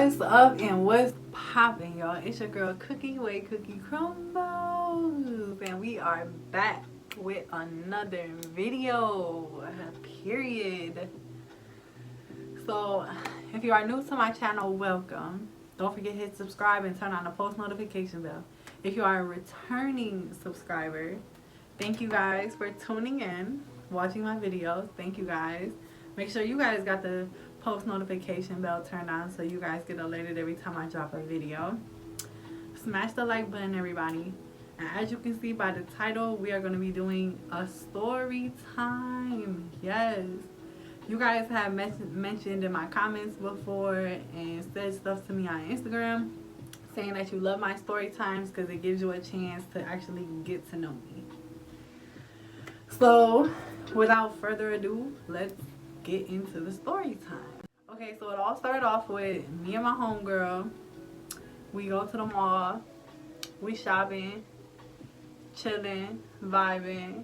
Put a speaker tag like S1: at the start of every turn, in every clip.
S1: What's up and what's popping, y'all? It's your girl Cookie Way Cookie Crumbles, and we are back with another video. Period. So, if you are new to my channel, welcome. Don't forget to hit subscribe and turn on the post notification bell. If you are a returning subscriber, thank you guys for tuning in, watching my videos. Thank you guys. Make sure you guys got the post notification bell turned on so you guys get alerted every time I drop a video. Smash the like button, everybody. And as you can see by the title, we are going to be doing a story time. Yes. You guys have mentioned in my comments before and said stuff to me on Instagram saying that you love my story times because it gives you a chance to actually get to know me. So, without further ado, let's get into the story time. Okay, so it all started off with me and my homegirl. We go to the mall, we shopping, chilling, vibing,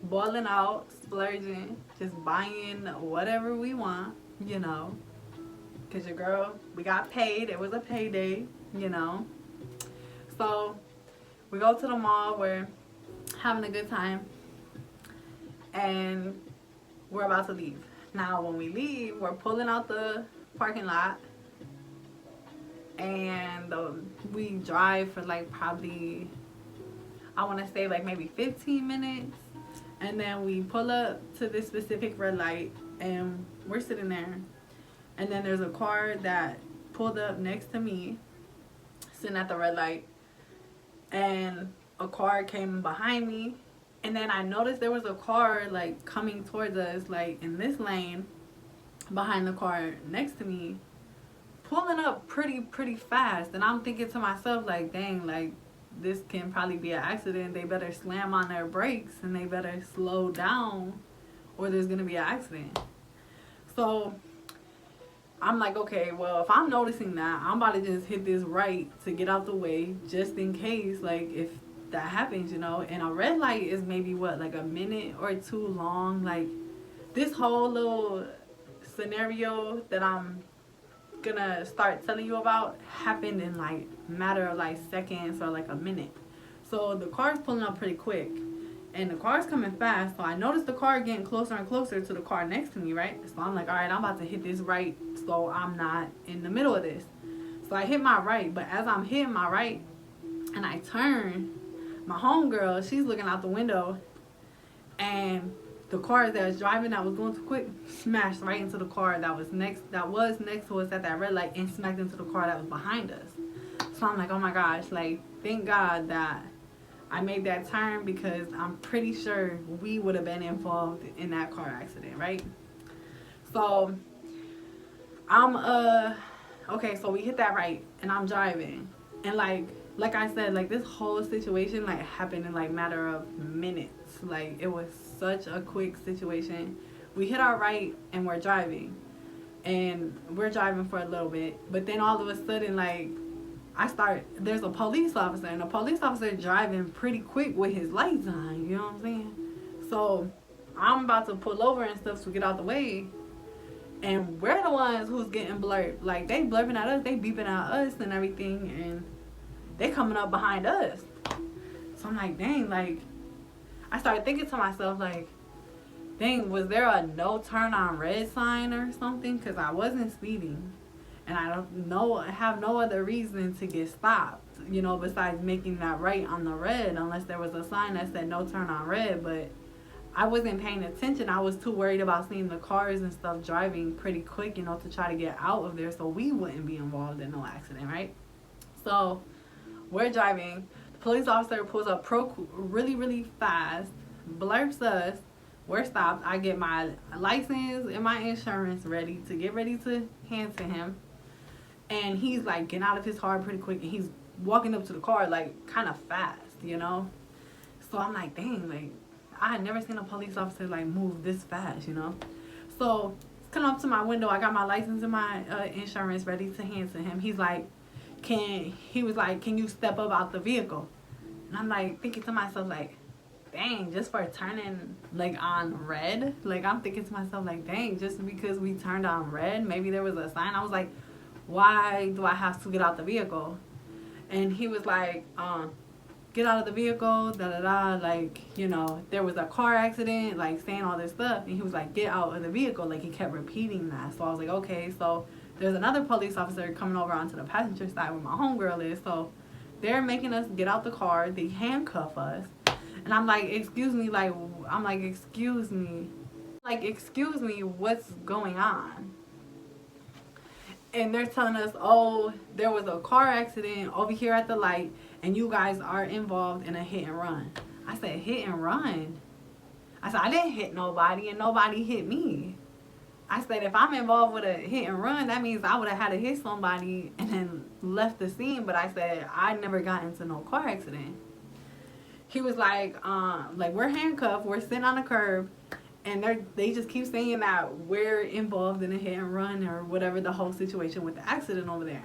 S1: balling out, splurging, just buying whatever we want, you know. Cause your girl, we got paid. It was a payday, you know. So we go to the mall, we're having a good time, and we're about to leave. Now when we leave, we're pulling out the parking lot, and we drive for like probably, I want to say like maybe 15 minutes, and then we pull up to this specific red light, and we're sitting there, and then there's a car that pulled up next to me, sitting at the red light, and a car came behind me. And then I noticed there was a car like coming towards us, like in this lane behind the car next to me, pulling up pretty fast. And I'm thinking to myself, like, dang, like this can probably be an accident. They better slam on their brakes and they better slow down or there's gonna be an accident. So I'm like, okay, well, if I'm noticing that, I'm about to just hit this right to get out the way just in case, like, if that happens, you know. And a red light is maybe what, like a minute or two long. Like, this whole little scenario that I'm gonna start telling you about happened in like matter of like seconds or like a minute. So the car's pulling up pretty quick and the car's coming fast, so I noticed the car getting closer and closer to the car next to me, right? So I'm like, all right, I'm about to hit this right so I'm not in the middle of this. So I hit my right, but as I'm hitting my right and I turn, my homegirl, she's looking out the window, and the car that was driving that was going too quick smashed right into the car that was next to us at that red light and smacked into the car that was behind us. So I'm like, oh my gosh, like, thank God that I made that turn, because I'm pretty sure we would have been involved in that car accident, right? So okay, so we hit that right and I'm driving, and like I said, like, this whole situation like happened in like matter of minutes. Like, it was such a quick situation. We hit our right and we're driving for a little bit, but then all of a sudden, like, there's a police officer, and a police officer driving pretty quick with his lights on, you know what I'm saying? So I'm about to pull over and stuff to get out the way, and we're the ones who's getting blurred. Like, they blurring at us, they beeping at us and everything, and they coming up behind us. So I'm like, dang, like, I started thinking to myself, like, dang, was there a no turn on red sign or something? Because I wasn't speeding, and I have no other reason to get stopped, you know, besides making that right on the red, unless there was a sign that said no turn on red. But I wasn't paying attention. I was too worried about seeing the cars and stuff driving pretty quick, you know, to try to get out of there so we wouldn't be involved in no accident, right? So we're driving. The police officer pulls up really fast, blurps us. We're stopped. I get my license and my insurance ready to hand to him. And he's like getting out of his car pretty quick, and he's walking up to the car like kind of fast, you know. So I'm like, dang, like, I had never seen a police officer like move this fast, you know. So he's coming up to my window. I got my license and my insurance ready to hand to him. He's like, can you step up out the vehicle? And I'm like thinking to myself, like, dang, just for turning like on red. Like, I'm thinking to myself, like, dang, just because we turned on red, maybe there was a sign. I was like, why do I have to get out the vehicle? And he was like, get out of the vehicle, da da da, like, you know, there was a car accident, like saying all this stuff. And he was like, get out of the vehicle. Like, he kept repeating that. So I was like, okay. So there's another police officer coming over onto the passenger side where my homegirl is. So they're making us get out the car. They handcuff us. And I'm like, excuse me, like, I'm like, excuse me. Like, excuse me, what's going on? And they're telling us, oh, there was a car accident over here at the light, and you guys are involved in a hit and run. I said, hit and run? I said, I didn't hit nobody, and nobody hit me. I said, if I'm involved with a hit and run, that means I would have had to hit somebody and then left the scene. But I said, I never got into no car accident. He was like, we're handcuffed, we're sitting on the curb, and they just keep saying that we're involved in a hit and run or whatever, the whole situation with the accident over there.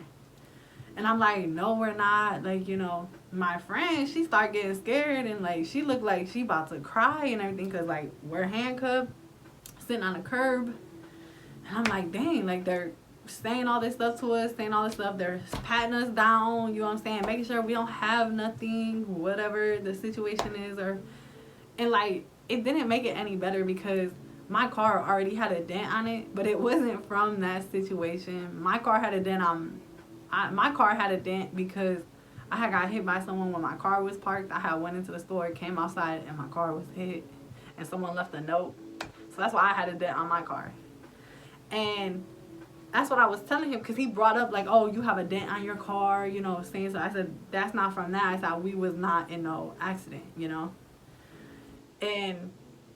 S1: And I'm like, no, we're not. Like, you know, my friend, she started getting scared, and like she looked like she about to cry and everything, because like we're handcuffed, sitting on the curb. And I'm like, dang, like they're saying all this stuff to us, saying all this stuff. They're patting us down, you know what I'm saying, making sure we don't have nothing, whatever the situation is. And like, it didn't make it any better because my car already had a dent on it, but it wasn't from that situation. My car had a dent because I had got hit by someone when my car was parked. I had went into the store, came outside, and my car was hit, and someone left a note. So that's why I had a dent on my car. And that's what I was telling him, because he brought up like, oh, you have a dent on your car, you know, saying so. I said, that's not from that. I said, we was not in no accident, you know. And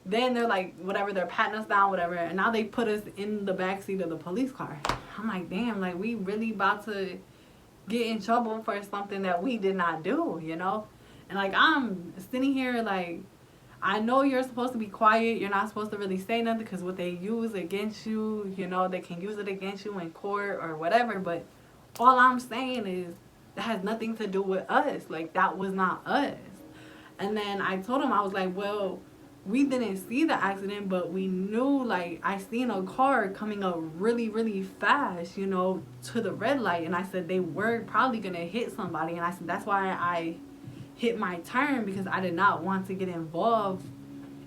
S1: then they're like, whatever, they're patting us down, whatever. And now they put us in the backseat of the police car. I'm like, damn, like we really about to get in trouble for something that we did not do, you know. And like, I'm sitting here like, I know you're supposed to be quiet. You're not supposed to really say nothing, because what they use against you, you know, they can use it against you in court or whatever. But all I'm saying is that has nothing to do with us. Like, that was not us. And then I told him, I was like, well, we didn't see the accident, but we knew, like, I seen a car coming up really, really fast, you know, to the red light. And I said, they were probably going to hit somebody. And I said, that's why I hit my turn, because I did not want to get involved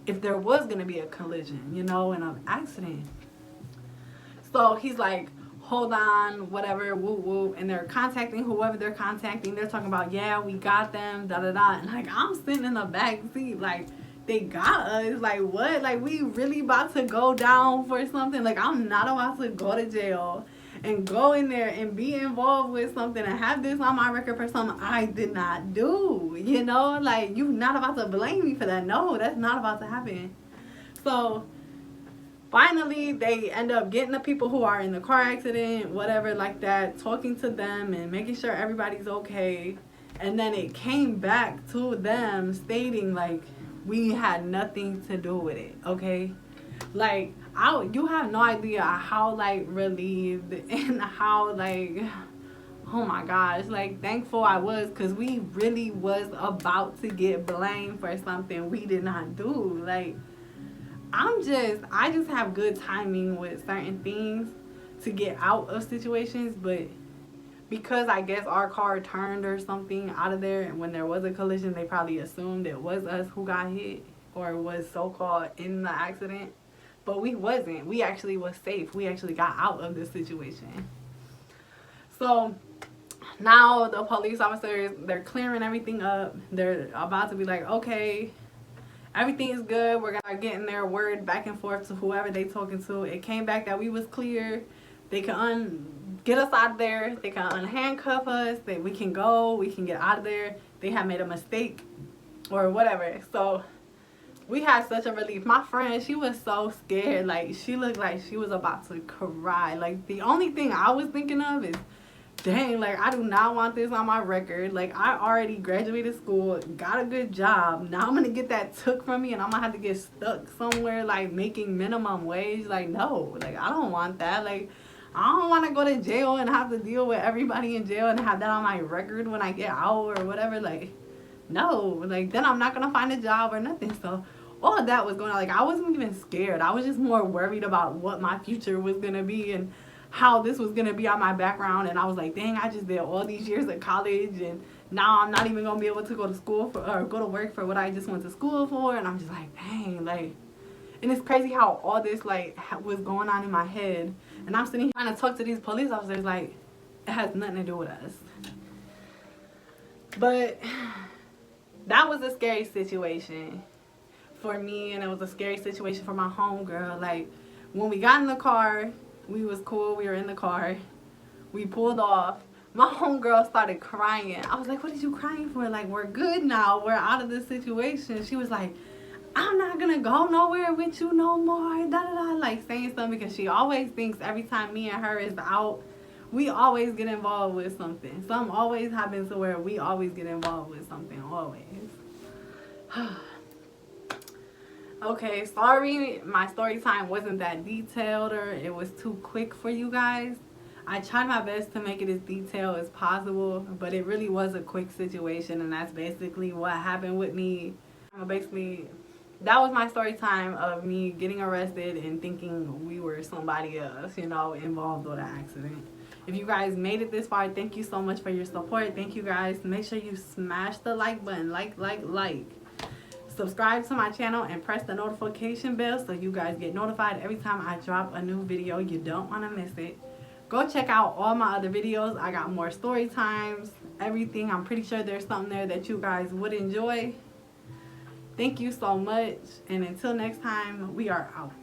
S1: if there was going to be a collision, you know, and an accident. So he's like, hold on, whatever, woo woo. And they're contacting whoever they're contacting. They're talking about, yeah, we got them, da da da. And like, I'm sitting in the back seat, like, they got us. Like, what? Like, we really about to go down for something? Like, I'm not about to go to jail and go in there and be involved with something and have this on my record for something I did not do, you know? Like, you're not about to blame me for that. No, that's not about to happen. So finally, they end up getting the people who are in the car accident, whatever, like that, talking to them and making sure everybody's okay. And then it came back to them stating, like, we had nothing to do with it, okay? Like, you have no idea how, like, relieved and how, like, oh my gosh, like, thankful I was, because we really was about to get blamed for something we did not do. Like, I just have good timing with certain things to get out of situations, but because I guess our car turned or something out of there, and when there was a collision, they probably assumed it was us who got hit or was so-called in the accident. But we wasn't. We actually was safe. We actually got out of this situation. So now the police officers, they're clearing everything up. They're about to be like, okay, everything is good. We're gonna getting their word back and forth to whoever they talking to. It came back that we was clear. They can get us out of there. They can unhandcuff us. We can go. We can get out of there. They had made a mistake or whatever. So we had such a relief. My friend, she was so scared. Like, she looked like she was about to cry. Like, the only thing I was thinking of is, dang, like, I do not want this on my record. Like, I already graduated school, got a good job. Now I'm going to get that took from me, and I'm going to have to get stuck somewhere, like, making minimum wage. Like, no. Like, I don't want that. Like, I don't want to go to jail and have to deal with everybody in jail and have that on my record when I get out or whatever. Like, no. Like, then I'm not going to find a job or nothing. So all of that was going on. Like, I wasn't even scared. I was just more worried about what my future was going to be. And how this was gonna be on my background, and I was like, dang, I just did all these years of college, and now I'm not even gonna be able to go to school for, or go to work for what I just went to school for. And I'm just like, dang, like, and it's crazy how all this like was going on in my head, and I'm sitting here trying to talk to these police officers like it has nothing to do with us. But that was a scary situation for me, and it was a scary situation for my homegirl. Like, when we got in the car, we was cool. We were in the car. We pulled off. My homegirl started crying. I was like, what are you crying for? Like, we're good now. We're out of this situation. She was like, I'm not going to go nowhere with you no more. Da, da, da. Like, saying something, because she always thinks every time me and her is out, we always get involved with something. Something always happens to where we always get involved with something. Always. Okay, sorry my story time wasn't that detailed, or it was too quick for you guys. I tried my best to make it as detailed as possible, but it really was a quick situation, and that's basically what happened with me. Basically, that was my story time of me getting arrested and thinking we were somebody else, you know, involved with an accident. If you guys made it this far, thank you so much for your support. Thank you guys. Make sure you smash the like button. Like. Subscribe to my channel and press the notification bell so you guys get notified every time I drop a new video. You don't want to miss it. Go check out all my other videos. I got more story times, everything. I'm pretty sure there's something there that you guys would enjoy. Thank you so much, and until next time, we are out.